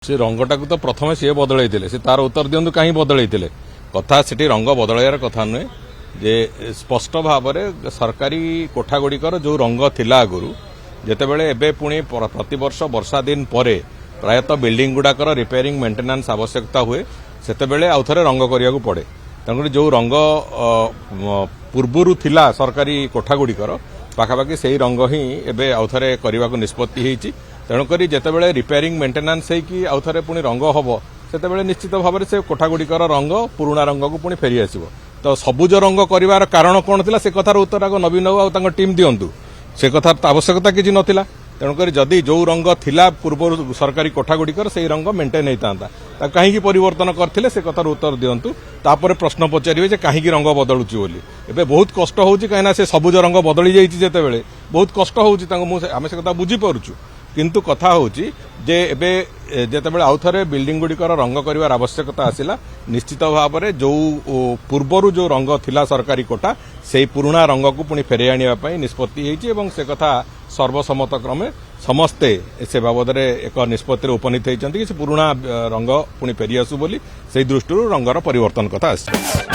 से रंगटा तो प्रथम सी बदल से तार उत्तर दिंतु कहीं बदल कथा से रंग बदलाइर कथा नुहे जे स्पष्ट भाव में सरकारी कोठागुड़िकर जो रंग थिला आगुरी जितेबाला एवं पुणी प्रतिवर्ष वर्षा दिन पर प्रायतः बिल्डिंग गुड़ाकर रिपेयरिंग मेंटेनेंस आवश्यकता हुए सेतेबेले आउ थे रंग करने को पड़े तेणुक जो रंग पूर्वर थिला सरकारी कोठागुड़िकर पाखापाखि से रंग ही एवं आउ थे करने को निष्पत्ति होती तेणुक जितेबाला रिपेयरिंग मेंटेनेंस होगी आउ थे पुणी रंग हम से निश्चित भाव में से कोठागुड़िकर रंग पुराणा रंग को पुणी फेरी आसो तो सबुज रंग कर कारण कौन थी से कथार उत्तर आग नवीन बाबू टीम दिंतु से कथार आवश्यकता किसी नाला तेणुक जदि जो रंग थिला पूर्व सरकारी कोठागुड़िकर से रंग मेंटेन होता कहीं परिवर्तन करते से कथार उत्तर दिंतु तापर प्रश्न पचारे कहीं रंग बदलुची बोली एवं बहुत कष्ट होची कहीं से सबुज रंग बदली जाते बहुत कष्ट होमें से कथा बुझीपरुचु किंतु कथा होची जे एबे जेतेबेले आउ थे बिल्डिंग गुड़िकर रंग कर आवश्यकता आसिला निश्चित भाव में जो पूर्वर जो रंग थिला सरकारी कोटा से पुराणा रंग को पुणी फेरे आने निष्पत्ति होती से कथा सर्वसम्मत क्रमे समस्ते से बाबद एक निष्पत्ति उपनीत होती पुराणा रंग पुणी फेरी आसू बोली से दृष्टि रंगर परिवर्तन कथा आस।